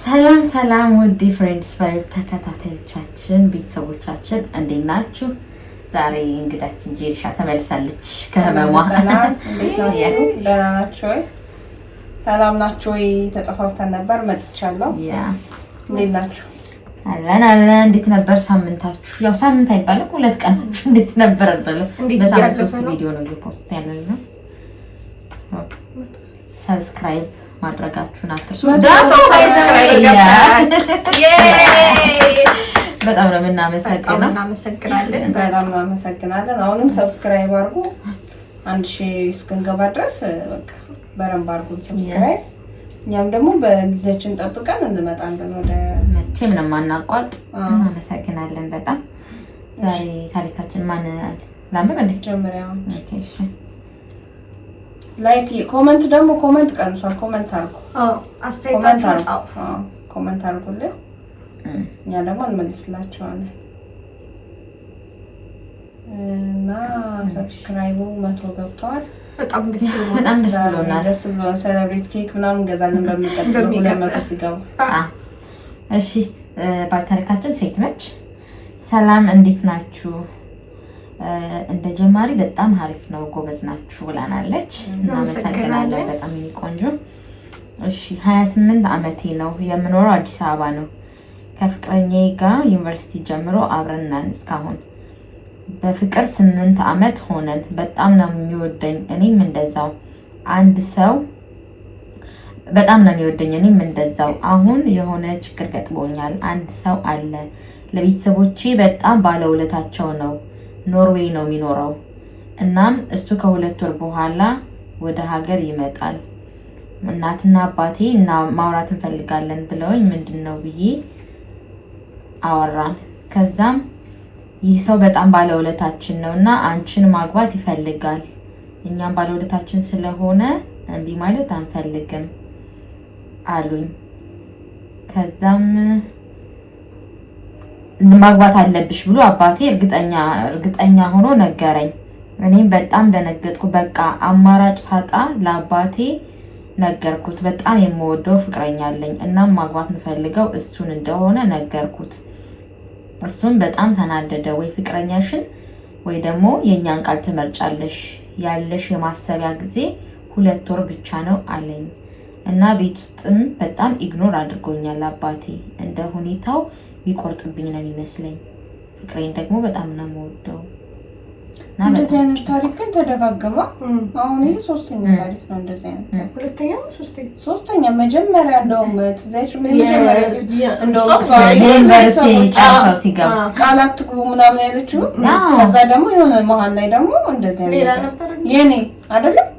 ሰላም ሰላም ውድ ፍሬንድስ ፋይቭ ተከታታዮቻችን ቤተሰቦቻችን እንዴት ናችሁ? ዛሬ እንግዳችን ጄሪሻ ተመልሳለች ከህመሟ። ሰላም ደህና ናችሁ ወይ? ሰላም ናችሁ ወይ? ተጠፋፍተን ነበር መጥቻለሁ። እንዴት ናችሁ? አለን። እንዴት ነበር ሳምንታችሁ? ያው ሳምንት አይባልም 2 ቀናችሁ እንዴት ነበር አይባልም። በሳምንት 3 ቪዲዮ ነው እየፖስት ያለነው። ሰብስክራይብ ማድረጋችሁን አትርሱ። በጣም ነው የምናመሰግነው። በጣም እናመሰግናለን። አሁንም ሰብስክራይብ አድርጉ 1000 እስክንገባ ድረስ በቃ በረንብ አድርጉን ሰብስክራይብ። እኛም ደግሞ በጊዜያችን ጠብቀን እንመጣለን ወደ መቼም ነው የማናቋርጥ። እናመሰግናለን በጣም። ዛሬ ታሪካችን ማን ላንብብ እንዴ? ጀምሪያው። ኦኬ እሺ። ላይክ ኮሜንት ደግሞ ኮሜንት ቀንሷል። ኮሜንት አድርጉ። ኮሜንት አድርጉልን እኛ ደግሞ እንመልስላችኋለን። እና ሰብስክራይቡ 100 ገብቷል። በጣም ደስ ብሎናል። ደስ ብሎናል። ሴሌብሬት ኬክ ምናምን እንገዛለን በሚቀጥለው 200 ሲገባ። እሺ ባለታሪካችን ሴት ነች። ሰላም እንዴት ናችሁ? እንደ ጀማሪ በጣም አሪፍ ነው፣ ጎበዝ ናችሁ ብላናለች። እናመሰግናለን በጣም ቆንጆ። እሺ 28 ዓመቴ ነው። የምኖረው አዲስ አበባ ነው። ከፍቅረኛዬ ጋር ዩኒቨርሲቲ ጀምሮ አብረን ነን እስካሁን። በፍቅር 8 ዓመት ሆነን። በጣም ነው የሚወደኝ፣ እኔም እንደዛው። አንድ ሰው በጣም ነው የሚወደኝ፣ እኔም እንደዛው። አሁን የሆነ ችግር ገጥሞኛል። አንድ ሰው አለ። ለቤተሰቦቼ በጣም ባለውለታቸው ነው። ኖርዌይ ነው የሚኖረው። እናም እሱ ከ2 ወር በኋላ ወደ ሀገር ይመጣል። እናትና አባቴ እና ማውራት እንፈልጋለን ብለውኝ ምንድነው ብዬ አወራን። ከዛም ይህ ሰው በጣም ባለውለታችን ነውና አንቺን ማግባት ይፈልጋል። እኛም ባለውለታችን ስለሆነ እምቢ ማለት አንፈልግም አሉኝ። ከዛም ማግባት አለብሽ ብሎ አባቴ እርግጠኛ ሆኖ ነገረኝ። እኔም በጣም ደነገጥኩ። በቃ አማራጭ ሳጣ ለአባቴ ነገርኩት። በጣም የምወደው ፍቅረኛ አለኝ እናም ማግባት የምፈልገው እሱን እንደሆነ ነገርኩት። እሱም በጣም ተናደደ። ወይ ፍቅረኛሽን ወይ ደግሞ የኛን ቃል ትመርጫለሽ፣ ያለሽ የማሰቢያ ጊዜ 2 ወር ብቻ ነው አለኝ እና ቤት ውስጥም በጣም ኢግኖር አድርጎኛል። አባቴ እንደ ሁኔታው ቢቆርጥብኝ ነው የሚመስለኝ። ፍቅሬን ደግሞ በጣም ነው የምወደው። እንደዚህ አይነት ታሪክ ግን ተደጋገመ። አሁን ይሄ 3ኛ ታሪክ ነው። እንደዚህ አይነት ሁለተኛው ሶስተኛ መጀመሪያ እንደውም ትዛይሽ መጀመሪያ እንደውም ጫፋው ሲገባ ቃላት ግቡ ምናምን ያለችው። ከዛ ደግሞ የሆነ መሀል ላይ ደግሞ እንደዚህ ሌላ አይነት ነበር የኔ አይደለም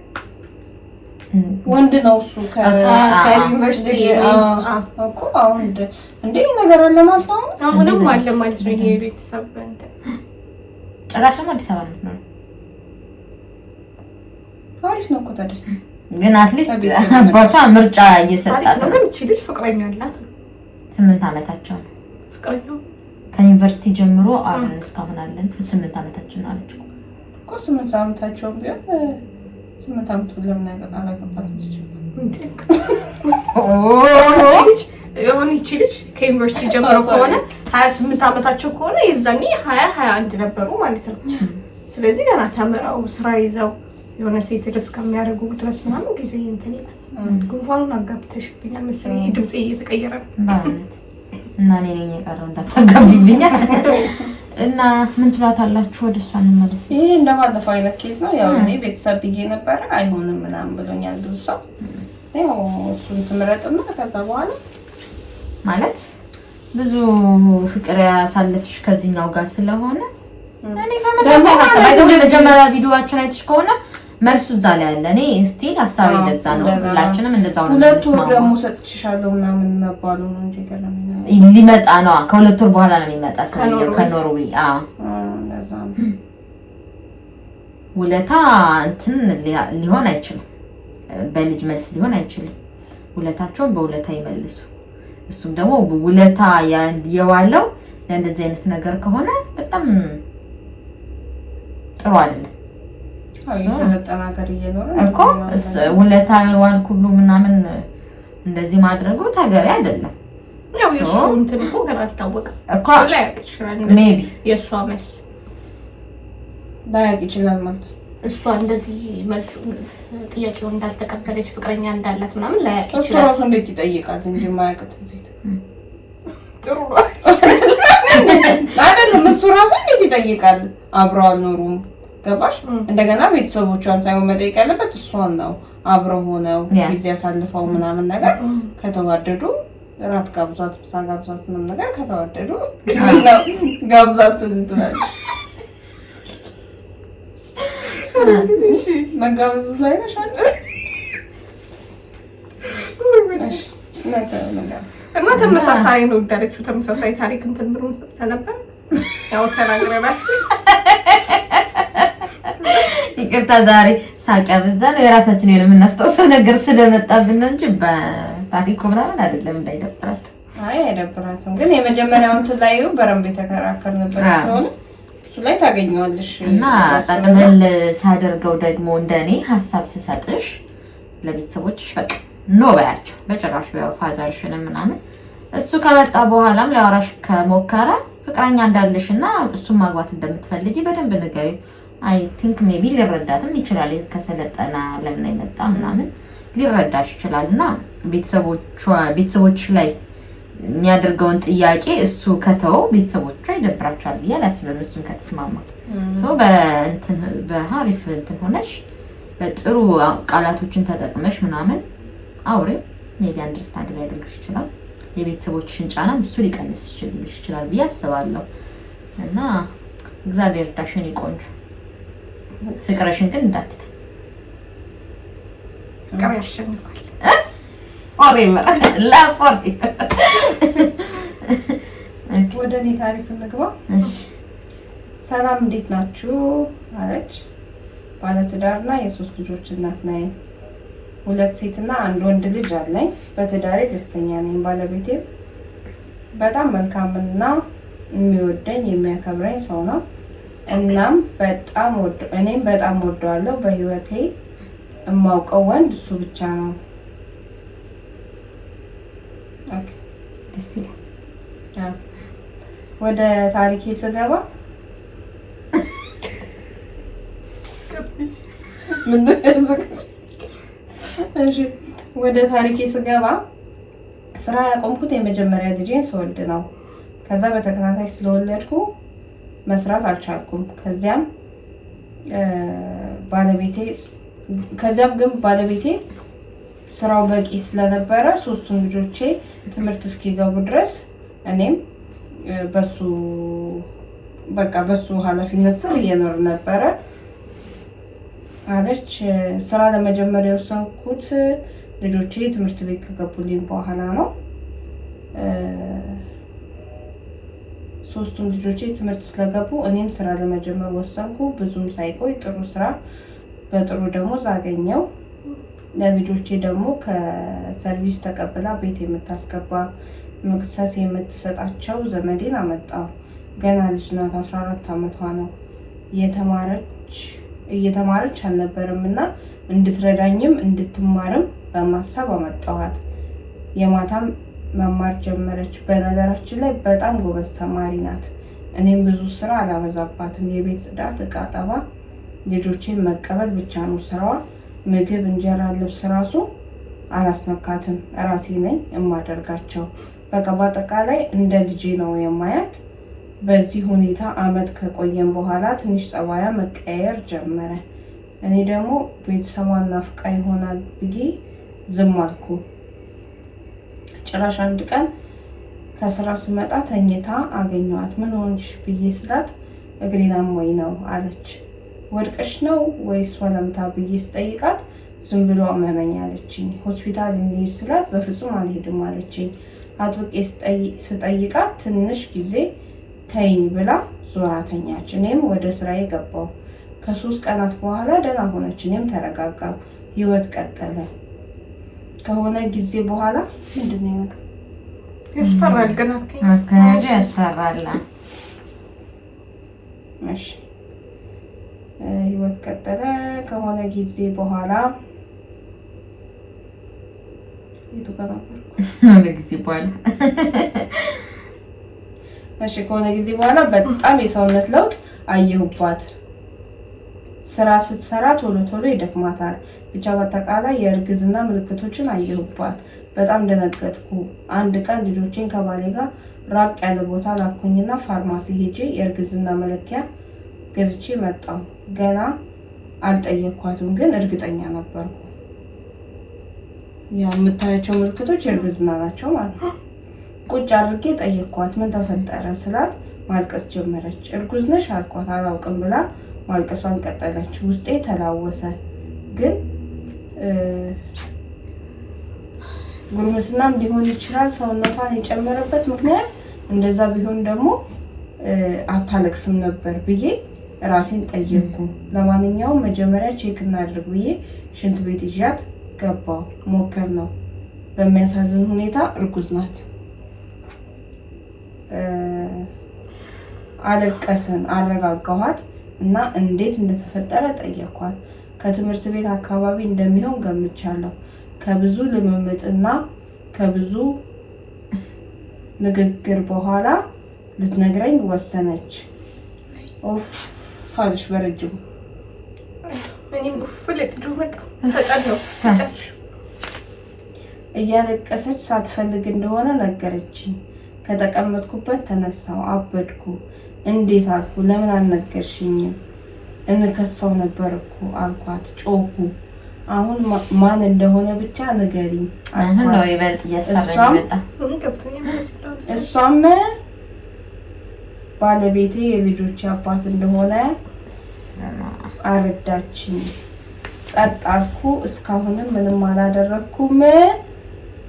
ወንድ ነው እሱ ከዩኒቨርሲቲ እኮ አሁን እንዴ ነገር አለ ማለት ነው። አሁንም አለ ማለት ነው። ይሄ ቤተሰብ እንደ ጭራሽም አዲስ አበባ ነው። አሪፍ ነው እኮ ታዲያ። ግን አትሊስት አባቷ ምርጫ እየሰጣት ነው። ግን እቺ ልጅ ፍቅረኛ አላት። 8 ዓመታቸው ነው ፍቅረኛው። ከዩኒቨርሲቲ ጀምሮ አብረን እስካሁን አለን። 8 ዓመታችን ነው አለች እኮ 8 ዓመታቸው ቢሆን 8 ዓመት ለምን አላገባትም? ይቺ ልጅ ከዩኒቨርሲቲ ጀምሮ ከሆነ 28 ዓመታቸው ከሆነ የዛኔ 21 ነበሩ ማለት ነው። ስለዚህ ገና ተምረው ስራ ይዘው የሆነ ሴት ድረስ ከሚያደርጉ ድረስ ምናምን ጊዜ እንትን ይላል። ጉንፋኑን አጋብተሽብኛል መሰለኝ፣ ድምጼ እየተቀየረ ነው ማለት እና እኔ ነኝ የቀረው እንዳታጋቢብኛል። እና ምን ትሏታላችሁ? ወደ እሷ እንመለስ። ይሄ እንደባለፈው አይነት ኬዝ ነው። ያው እኔ ቤተሰብ ብዬ ነበረ አይሆንም ምናምን ብሎኛል ብዙ ሰው። ያው እሱን ትምረጥና ከዛ በኋላ ማለት ብዙ ፍቅር ያሳለፍሽ ከዚህኛው ጋር ስለሆነ እኔ ተመሳሳይ ሀሳብ መጀመሪያ ቪዲዮዋችን አይተሽ ከሆነ መልሱ እዛ ላይ አለ። እኔ ስቲል ሀሳቤ እንደዛ ነው። ሁላችንም እንደዛው ነው። 2 ወር ደግሞ ሰጥቼሻለሁ ምናምን መባሉ ነው እንጂ ገለመኝ ሊመጣ ነው። ከ2 ወር በኋላ ነው የሚመጣ ሰውዬው ከኖርዌይ። እንደዛ ነው። ውለታ እንትን ሊሆን አይችልም፣ በልጅ መልስ ሊሆን አይችልም። ውለታቸውን በውለታ ይመልሱ። እሱም ደግሞ ውለታ የዋለው ለእንደዚህ አይነት ነገር ከሆነ በጣም ጥሩ አይደለም። የሰለጠነ ሀገር እየኖረ እኮ ውለታ ዋልኩ ብሎ ምናምን እንደዚህ ማድረጉ ተገቢ አይደለም። ያው የእሱ እንትን እኮ ገና አልታወቀም እኮ ላያውቅ ይችላል። ሜቢ የእሷ መልስ ላያውቅ ይችላል ማለት ነው። እሷ እንደዚህ መልሱ ጥያቄውን እንዳልተቀበለች ፍቅረኛ እንዳላት ምናምን ላያውቅ ይችላል። እሱ ራሱ እንዴት ይጠይቃል እንጂ የማያውቅትን ሴት ጥሩ አይደለም። እሱ ራሱ እንዴት ይጠይቃል? አብረው አልኖሩም ገባሽ? እንደገና ቤተሰቦቿን ሳይሆን መጠየቅ ያለበት እሷን ነው። አብረው ሆነው ጊዜ ያሳልፈው ምናምን ነገር ከተዋደዱ ራት ጋብዛት፣ ምሳ ጋብዛት ምናምን ነገር ከተዋደዱ ጋብዛት ስንትላለች መጋበዝ ላይ ነሽ አንቺ እና ተመሳሳይ ነው እንዳለችው ተመሳሳይ ታሪክ እንትን ብሎ ነበር። ያው ተናግረናል። ይቅርታ ዛሬ ሳቂያ በዛ ነው። የራሳችን የምናስታውሰው ነገር ስለመጣብን ነው እንጂ በታሪኩ ምናምን አይደለም። እንዳይደብራት። አይ አይደብራትም። ግን የመጀመሪያውን ትላዩ በረንብ የተከራከርንበት ስለሆነ እሱ ላይ ታገኘዋለሽ። እና ጠቅለል ሳደርገው ደግሞ እንደኔ ሀሳብ ስሰጥሽ ለቤተሰቦችሽ በቃ ኖ በያቸው በጭራሽ። ፋዘርሽንም ምናምን እሱ ከመጣ በኋላም ሊያወራሽ ከሞከረ ፍቅረኛ እንዳለሽና እሱን ማግባት እንደምትፈልጊ በደንብ ንገሪው። አይ ቲንክ ሜቢ ሊረዳትም ይችላል። ከሰለጠና ለምን አይመጣ ምናምን ሊረዳሽ ይችላል። እና ቤተሰቦች ላይ የሚያደርገውን ጥያቄ እሱ ከተው ቤተሰቦቿ ይደብራቸዋል ብዬ አላስብም። እሱን ከተስማማ በሀሪፍ እንትን ሆነሽ በጥሩ ቃላቶችን ተጠቅመሽ ምናምን አውሬው ሜቢ አንደርስታንድ ሊያደርግሽ ይችላል። የቤተሰቦችሽን ጫና እሱ ሊቀንስ ይችላል ብዬ አስባለሁ። እና እግዚአብሔር እርዳሽን ይቆንጆ ፍቅርሽን ግን እንዳትታ ፍቅር ያሸንፋል። ወደ እኔ ታሪክ እንግባ። ሰላም እንዴት ናችሁ አለች። ባለትዳርና የ3 ልጆች እናት ነኝ። 2 ሴትና 1 ወንድ ልጅ አለኝ። በትዳሬ ደስተኛ ነኝ። ባለቤቴ በጣም መልካምና የሚወደኝ የሚያከብረኝ ሰው ነው። እናም እኔም በጣም ወደዋለሁ። በህይወቴ የማውቀው ወንድ እሱ ብቻ ነው። ኦኬ ደስ ይላል። ወደ ታሪኬ ስገባ ስራ ያቆምኩት የመጀመሪያ ልጄን ስወልድ ነው። ከዛ በተከታታይ ስለወለድኩ መስራት አልቻልኩም። ከዚያም ግን ባለቤቴ ስራው በቂ ስለነበረ 3ቱን ልጆቼ ትምህርት እስኪገቡ ድረስ እኔም በሱ ኃላፊነት ስር እየኖር ነበረ አለች። ስራ ለመጀመር የወሰንኩት ልጆቼ ትምህርት ቤት ከገቡልኝ በኋላ ነው። 3ቱም ልጆቼ ትምህርት ስለገቡ እኔም ስራ ለመጀመር ወሰንኩ። ብዙም ሳይቆይ ጥሩ ስራ በጥሩ ደሞዝ አገኘው። ለልጆቼ ደግሞ ከሰርቪስ ተቀብላ ቤት የምታስገባ መክሰስ የምትሰጣቸው ዘመዴን አመጣው። ገና ልጅ ናት፣ 14 ዓመቷ ነው። እየተማረች አልነበረም እና እንድትረዳኝም እንድትማርም በማሰብ አመጣኋት። የማታም መማር ጀመረች። በነገራችን ላይ በጣም ጎበዝ ተማሪ ናት። እኔም ብዙ ስራ አላበዛባትም። የቤት ጽዳት፣ እቃ ጠባ፣ ልጆቼን መቀበል ብቻ ነው ስራዋ። ምግብ፣ እንጀራ፣ ልብስ ራሱ አላስነካትም። ራሴ ነኝ የማደርጋቸው። በቃ በአጠቃላይ እንደ ልጄ ነው የማያት። በዚህ ሁኔታ አመት ከቆየን በኋላ ትንሽ ጸባያ መቀየር ጀመረ። እኔ ደግሞ ቤተሰቧን ናፍቃ ይሆናል ብዬ ዝም አልኩ። ጭራሽ አንድ ቀን ከስራ ስመጣ ተኝታ አገኘኋት። ምን ሆንሽ ብዬ ስላት እግሬን አሞኝ ነው አለች። ወድቀሽ ነው ወይስ ወለምታ ብዬ ስጠይቃት ዝም ብሎ አመመኝ አለችኝ። ሆስፒታል እንሂድ ስላት በፍጹም አልሄድም አለችኝ። አጥብቄ ስጠይቃት ትንሽ ጊዜ ተይኝ ብላ ዞራ ተኛች። እኔም ወደ ስራዬ ገባሁ። ከ3 ቀናት በኋላ ደህና ሆነች። እኔም ተረጋጋሁ። ህይወት ቀጠለ። ከሆነ ጊዜ በኋላ ምንድነው ነገር ያስፈራል። ግን አካባቢ ያስፈራል። እሺ ህይወት ቀጠለ። ከሆነ ጊዜ በኋላ የቱ ጋር ነበር? ጊዜ በኋላ እሺ፣ ከሆነ ጊዜ በኋላ በጣም የሰውነት ለውጥ አየሁባት። ስራ ስትሰራ ቶሎ ቶሎ ይደክማታል። ብቻ በአጠቃላይ የእርግዝና ምልክቶችን አየሁባት። በጣም ደነገጥኩ። አንድ ቀን ልጆቼን ከባሌ ጋር ራቅ ያለ ቦታ ላኩኝና ፋርማሲ ሄጄ የእርግዝና መለኪያ ገዝቼ መጣሁ። ገና አልጠየኳትም፣ ግን እርግጠኛ ነበርኩ። ያ የምታያቸው ምልክቶች የእርግዝና ናቸው ማለት ነው። ቁጭ አድርጌ ጠየኳት፣ ምን ተፈጠረ ስላት ማልቀስ ጀመረች። እርጉዝ ነሽ አልኳት። አላውቅም ብላ ማልቀሷን ቀጠለች። ውስጤ ተላወሰ። ግን ጉርምስናም ሊሆን ይችላል ሰውነቷን የጨመረበት ምክንያት። እንደዛ ቢሆን ደግሞ አታለቅስም ነበር ብዬ ራሴን ጠየቅኩ። ለማንኛውም መጀመሪያ ቼክ እናድርግ ብዬ ሽንት ቤት ይዣት ገባው። ሞከር ነው። በሚያሳዝን ሁኔታ እርጉዝ ናት። አለቀስን። አረጋጋኋት እና እንዴት እንደተፈጠረ ጠየኳት። ከትምህርት ቤት አካባቢ እንደሚሆን ገምቻለሁ። ከብዙ ልምምጥና ከብዙ ንግግር በኋላ ልትነግረኝ ወሰነች። ኦፍ አለች በረጅሙ። እያለቀሰች ሳትፈልግ እንደሆነ ነገረችኝ። ከተቀመጥኩበት ተነሳው። አበድኩ። እንዴት አልኩ። ለምን አልነገርሽኝም? እንከሰው ነበር እኮ አልኳት። ጮኩ። አሁን ማን እንደሆነ ብቻ ንገሪኝ አልኳት። እሷም ባለቤቴ የልጆች አባት እንደሆነ አረዳችኝ። ጸጥ አልኩ። እስካሁንም ምንም አላደረኩም።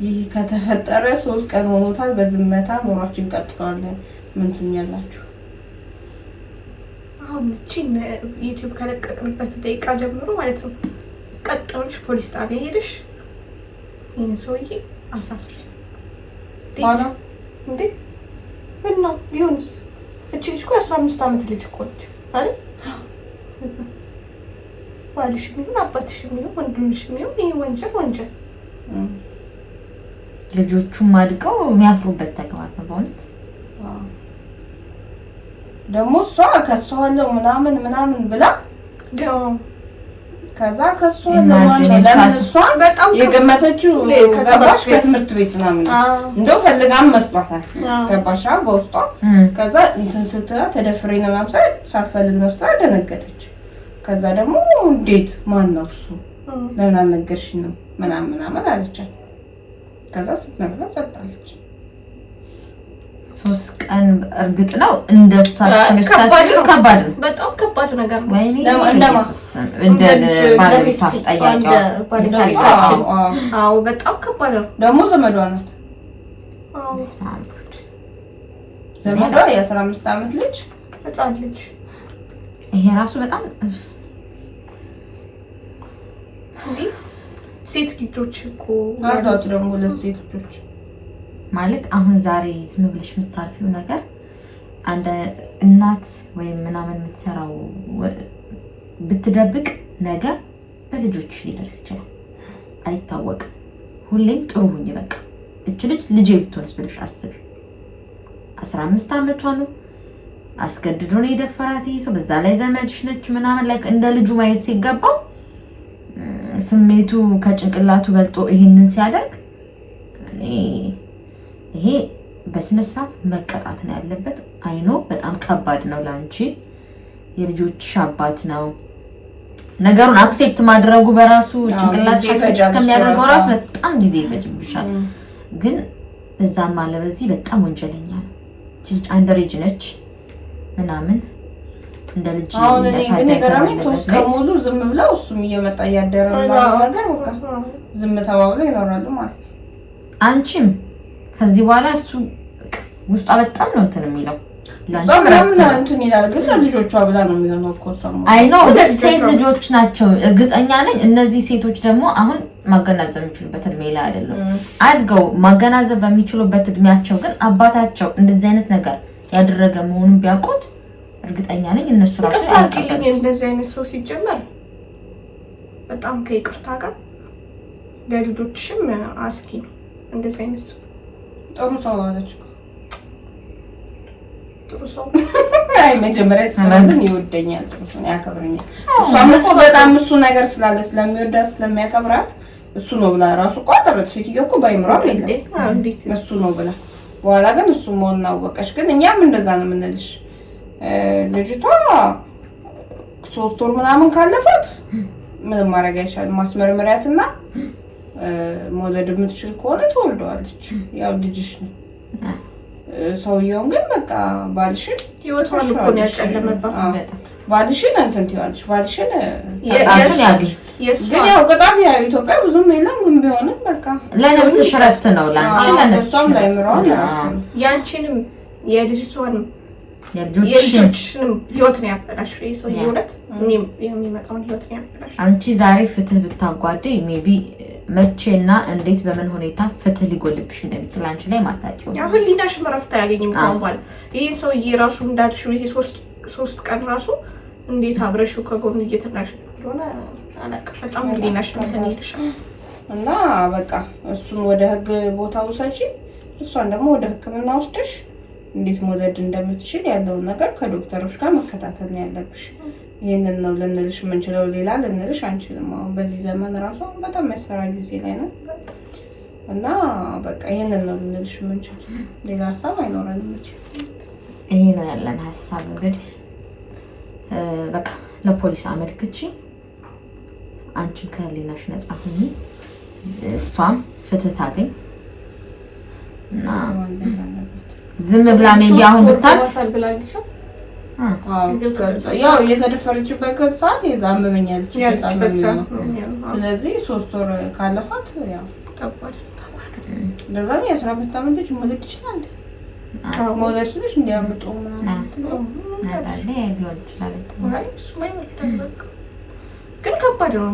ይህ ከተፈጠረ 3 ቀን ሆኖታል። በዝምታ ኑሯችን ቀጥሏል። ምን ትኛላችሁ? አሁን እቺን ዩቲዩብ ከለቀቅንበት ደቂቃ ጀምሮ ማለት ነው ቀጥ ብለሽ ፖሊስ ጣቢያ ሄደሽ ይሄን ሰውዬ አሳስሪ ባላ እንዴ እና ቢሆንስ? እቺ ልጅ እኮ 15 ዓመት ልጅ እኮ ነች አይደል? ባልሽ ምን አባትሽ ምን ወንድምሽ ምን ይሄ ወንጀል ልጆቹም አድቀው የሚያፍሩበት ተግባር ነው በእውነት። ደግሞ እሷ ከሷለው ምናምን ብላ ከዛ ከሷለው ለምን እሷ በጣም የገመተችው ገባሽ? ከትምህርት ቤት ምናምን እንደው ፈልጋም መስሏታል። ገባሽ? በውስጧ ከዛ እንትን ስትላ ተደፍሬ ነው ማምሳት ሳትፈልግ ነው ደነገጠች። ከዛ ደግሞ እንዴት ማን ነው እሱ ለምን አልነገርሽኝም ምናምን አለቻት። ከዛ ስትነግራት ጸጥታለች። 3 ቀን እርግጥ ነው እንደሱ ታስመስታችሁ ከባድ ነው። በጣም ከባድ ነገር ነው። ወይኔ እንደ ባለቤቷ ጠያቂዋ አዎ በጣም ከባድ ነው። ደግሞ ዘመዷ ናት። ዘመዷ የ15 ዓመት ልጅ ህፃን ልጅ። ይሄ ራሱ በጣም ሴት ልጆች እኮ አሏት። ደግሞ ለሴት ልጆች ማለት አሁን ዛሬ ዝም ብለሽ የምታልፊው ነገር አንድ እናት ወይም ምናምን የምትሰራው ብትደብቅ ነገ በልጆችሽ ሊደርስ ይችላል። አይታወቅም። ሁሌም ጥሩ ሁኚ። በቃ እች ልጅ ልጄ ብትሆንስ ብለሽ አስቢ። 15 ዓመቷ ነው። አስገድዶ ነው የደፈራት ይሄ ሰው። በዛ ላይ ዘመድሽ ነች ምናምን ላይ እንደ ልጁ ማየት ሲገባው ስሜቱ ከጭንቅላቱ በልጦ ይሄንን ሲያደርግ ይሄ በስነ ስርዓት መቀጣት ነው ያለበት። አይኖ በጣም ከባድ ነው ላንቺ። የልጆችሽ አባት ነው። ነገሩን አክሴፕት ማድረጉ በራሱ ጭንቅላት እስከሚያደርገው ራሱ በጣም ጊዜ ይፈጅብሻል። ግን በዛም አለ በዚህ በጣም ወንጀለኛ ነው። አንደሬጅ ነች ምናምን እንደ ልጅ አሁን እኔ ግን የገረመኝ 3 ቀን ሙሉ ዝም ብለው እሱም እየመጣ እያደረ ነገር በቃ ዝም ተባብለው ይኖራሉ ማለት ነው። አንቺም ከዚህ በኋላ እሱ ውስጧ በጣም ነው እንትን የሚለው ለምን እንትን ይላል። ግን ልጆቿ ብላ ነው የሚሆነው እኮ ሰሞኑን አይ ኖ ሴት ልጆች ናቸው እርግጠኛ ነኝ። እነዚህ ሴቶች ደግሞ አሁን ማገናዘብ የሚችሉበት እድሜ ላይ አይደለም። አድገው ማገናዘብ በሚችሉበት እድሜያቸው ግን አባታቸው እንደዚህ አይነት ነገር ያደረገ መሆኑን ቢያውቁት እርግጠኛ ነኝ እነሱ ራሱ ያልቀበሉት። እንደዚህ አይነት ሰው ሲጀመር በጣም ከይቅርታ ጋር ለልጆችሽም አስኪ ነው እንደዚህ አይነት ሰው። ጥሩ ሰው አለች። ጥሩ ሰው አይ መጀመሪያ ሰላምን ይወደኛል፣ ጥሩ ሰው ያከብረኛል። እሷም እኮ በጣም እሱ ነገር ስላለ ስለሚወዳት ስለሚያከብራት እሱ ነው ብላ ራሱ ቋጠረት። ሴትዮ እኮ ባይምራው የለም እሱ ነው ብላ በኋላ ግን እሱ መሆኑን አወቀች። ግን እኛም እንደዛ ነው የምንልሽ። ልጅቷ 3 ወር ምናምን ካለፋት ምንም ማድረግ አይቻልም። ማስመርመሪያትና መውለድ የምትችል ከሆነ ትወልደዋለች። ያው ልጅሽ ነው። ሰውየውን ግን በቃ ባልሽን ህይወቷን እኮ ነው ያጨለመባት። ባልሽን እንትን ትይዋለሽ። ባልሽን ግን ያው ቅጣት ያው ኢትዮጵያ ብዙም የለም። ግን ቢሆንም በቃ ለነፍስሽ ረፍት ነው ላንቺ ለነፍሷም ላይምራው ረፍት ነው። ያንቺንም የልጅቷንም የልጆችሽንም ህይወት ነው ያበላሽ። ሰው ህይወት የሚመጣውን ህይወት ነው ያበላሽ። አንቺ ዛሬ ፍትህ ብታጓደይ ሜቢ መቼና እንዴት በምን ሁኔታ ፍትህ ሊጎልብሽ እንደሚችል አንቺ ላይ ማታውቂው ያው ህሊናሽ ረፍት አያገኝም። ካሁን ይሄ ሰውዬ ራሱ እንዳልሽው ይሄ 3 ቀን ራሱ እንዴት አብረሽው ከጎኑ እየተናሽ እንደሆነ አላውቅም። በጣም ህሊናሽ እንትን ይልሻል። እና በቃ እሱን ወደ ህግ ቦታ ውሰጂ፣ እሷን ደግሞ ወደ ህክምና ወስደሽ እንዴት መውለድ እንደምትችል ያለውን ነገር ከዶክተሮች ጋር መከታተል ነው ያለብሽ። ይሄንን ነው ልንልሽ የምንችለው፣ ሌላ ልንልሽ አንችልም። አሁን በዚህ ዘመን ራሱ በጣም የሚያስፈራ ጊዜ ላይ ነን እና በቃ ይሄንን ነው ልንልሽ የምንችለው፣ ሌላ ሀሳብ አይኖረንም እንጂ ይሄ ነው ያለን ሀሳብ። እንግዲህ በቃ ለፖሊስ አመልክቺ፣ አንቺን ከህሊናሽ ነጻ ሁኚ፣ እሷም ፍትህ ታገኝ እና ዝም ብላ ሜቢ አሁን ብታልፍ ያው የተደፈረችበት ሰዓት የዛመመኛለች። ስለዚህ 3 ወር ካለፋት ያው ከባድ እንደዛ ነው። 15 ዓመት ልጅ መውለድ ይችላል። መውለድ ስልሽ እንዲያምጡ ምናምን ሊሆን ይችላል። ግን ከባድ ነው።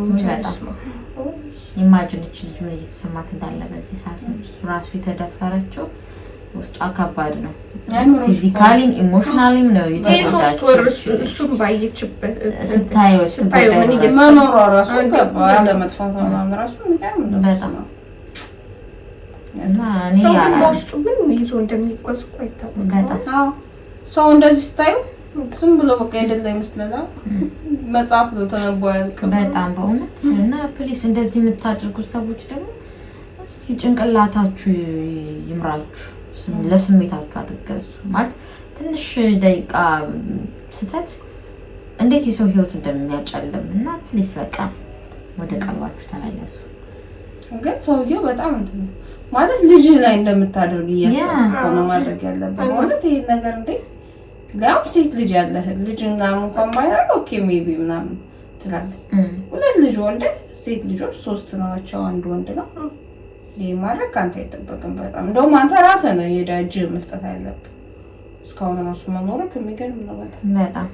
ኢማጂንች ልጅ ምን እየተሰማት እንዳለ በዚህ ሰዓት ራሱ የተደፈረችው ውስጧ ከባድ ነው። ፊዚካሊም ኢሞሽናሊም ነው የተጎዳችው። 3 ወር እሱም ባየችበት ስታየው መኖሯ ራሱ ከባድ ለመጥፋቷ ምናምን ራሱ የሚገርም ነው በጣም እና ሰው ውስጡ ምን ይዞ እንደሚጓዝ እኮ አይታወቅም። ሰው እንደዚህ ስታዩ ዝም ብሎ በቃ አይደለ ይመስላል። መጽሐፍ ነው ተነቦ ያልቀም በጣም በእውነት እና ፕሊስ እንደዚህ የምታደርጉ ሰዎች ደግሞ እስኪ ጭንቅላታችሁ ይምራችሁ፣ ለስሜታችሁ አትገዙ። ማለት ትንሽ ደቂቃ ስተት እንዴት የሰው ህይወት እንደሚያጨልም እና ፕሊስ በቃ ወደ ቀልባችሁ ተመለሱ። ግን ሰውየው በጣም እንትን ማለት ልጅ ላይ እንደምታደርግ እያሰብኩ ነው ማድረግ ያለበት ማለት ይሄ ነገር እንዴ ያው ሴት ልጅ ያለ ልጅና እንኳን ባይኖር ኦኬ ሜቢ ምናምን ትላለህ። 2 ልጅ ወልደ ሴት ልጆች 3 ናቸው፣ አንድ ወንድ ነው። ይሄ ማድረግ ካንተ አይጠበቅም። በጣም እንደውም አንተ ራስህ ነው የዳጅ መስጠት ያለብህ። እስካሁን ራሱ መኖርክ የሚገርም ነው በጣም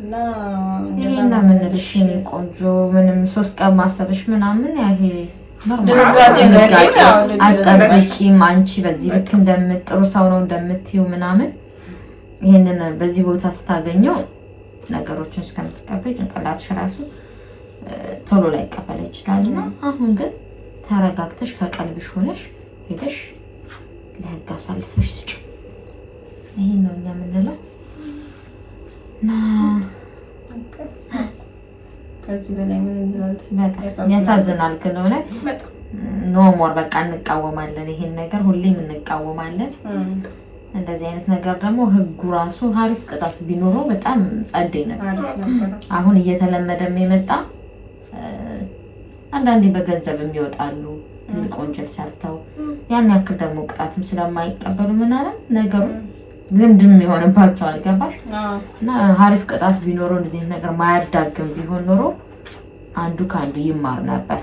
እና ይሄና ምን ልሽ ቆንጆ ምንም 3 ቀን ማሰብሽ ምናምን ያሄ ድንጋጤ አጠብቂም አንቺ በዚህ ልክ እንደምጥሩ ሰው ነው እንደምትዩ ምናምን ይሄንን በዚህ ቦታ ስታገኘው ነገሮችን እስከምትቀበይ ጭንቅላትሽ ራሱ ቶሎ ላይ ቀበል ይችላልና አሁን ግን ተረጋግተሽ ከቀልብሽ ሆነሽ ሄደሽ ለህግ አሳልፈሽ ስጪ። ይሄን ነው እኛ የምንለው። ከዚህ በላይ ምን እንላለን? በጣም ያሳዝናል። ግን እውነት ኖ ሞር በቃ እንቃወማለን። ይሄን ነገር ሁሌም እንቃወማለን። እንደዚህ አይነት ነገር ደግሞ ህጉ ራሱ አሪፍ ቅጣት ቢኖረው በጣም ጸደይ ነበር። አሁን እየተለመደም የመጣ አንዳንዴ በገንዘብም ይወጣሉ ትልቅ ወንጀል ሰርተው ያን ያክል ደግሞ ቅጣትም ስለማይቀበሉ ምናምን ነገሩ ልምድም ይሆንባቸዋል። ገባሽ? እና አሪፍ ቅጣት ቢኖረው እንደዚህ ነገር ማያዳግም ቢሆን ኖሮ አንዱ ከአንዱ ይማር ነበር።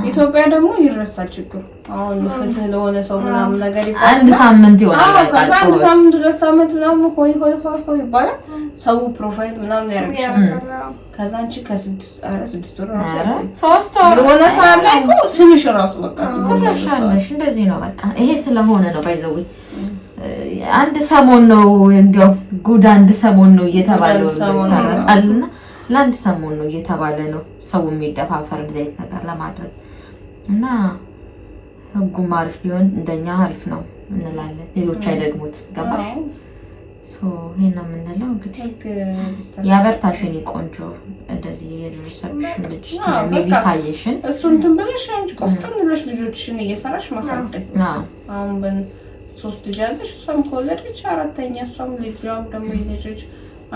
ኢትዮጵያ ደግሞ ይረሳል ችግሩ። አሁን ፍትህ ለሆነ ሰው ምናምን ነገር ይባላል። አንድ ሳምንት ይሆናል። ከዛ አንድ ሳምንት 2 ሳምንት ምናምን ሆይ ይባላል። ሰው ፕሮፋይል ምናምን ያደርጋል። ከዛ አንቺ ከ6 ወር ራሱ 3 ወር የሆነ ሰዓት ላይ እኮ ስምሽ ራሱ በቃ ትዝምራለሽ። እንደዚህ ነው በቃ ይሄ ስለሆነ ነው ባይዘው አንድ ሰሞን ነው እንዲያው ጉድ አንድ ሰሞን ነው እየተባለው ታረጣልና ለአንድ ሰሞን ነው እየተባለ ነው ሰው የሚደፋፈር ዘይት ነገር ለማድረግ እና ህጉም አሪፍ ቢሆን እንደኛ አሪፍ ነው እንላለን። ሌሎች አይደግሙት ገባሽ? ይሄን ነው የምንለው። እንግዲህ ያበርታሽ የኔ ቆንጆ። እንደዚህ የሪሰፕሽን ልጅ ሜቢ ካየሽን እሱን እንትን ብለሽ አንቺ ቆፍጠን ብለሽ ልጆችሽን እየሰራሽ ማሳደግ። አሁን 3 ልጅ አለሽ፣ እሷም ከወለደች 4ኛ፣ እሷም ልጇም ደግሞ የልጅ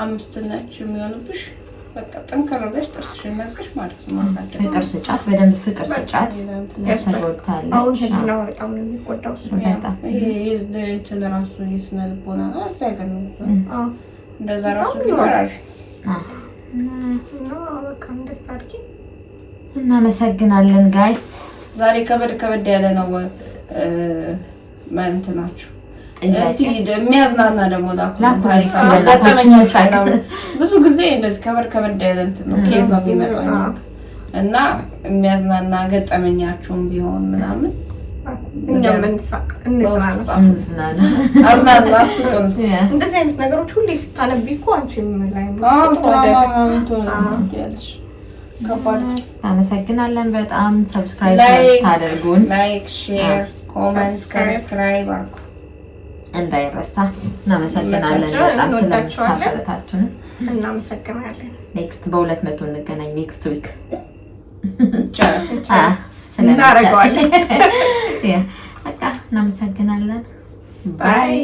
5 ነች የሚሆንብሽ። በቃ ጠንከር ብለሽ ጥርስሽን ነቅሽ ማለት ነው ማሳደግ። ፍቅር ስጫት፣ በደንብ ፍቅር ስጫት። ተጎድታለች። አሁን ህሊናዋ በጣም ነው የሚጎዳው። በጣም ይሄ እንትን ራሱ የስነ ልቦና ነው አሳይገን ነው እንደዛ ራሱ ቢወራሽ በቃ እንደዛ አድርጊ። እናመሰግናለን ጋይስ። ዛሬ ከበድ ያለ ነው እንትናችሁ። እስቲ የሚያዝናና ደግሞ ታሪክ ገጠመኛሽ ነው። ብዙ ጊዜ እንደዚህ ከበድ ያለ እንትን ነው ኬዝ ነው የሚመጣው እና የሚያዝናና ገጠመኛችሁም ቢሆን ምናምን እንደዚህ አይነት ነገሮች ሁሌ ስታነቢ እኮ አንቺም ላይ አመሰግናለን በጣም። ሰብስክራይብ ታደርጉን፣ ላይክ፣ ሼር፣ ኮሜንት፣ ሰብስክራይብ አድርጉ እንዳይረሳ። እናመሰግናለን በጣም ስለምታበረታቱን። እናመሰግናለን። ኔክስት በ200 እንገናኝ። ኔክስት ዊክ እናደርገዋለን። በቃ እናመሰግናለን። ባይ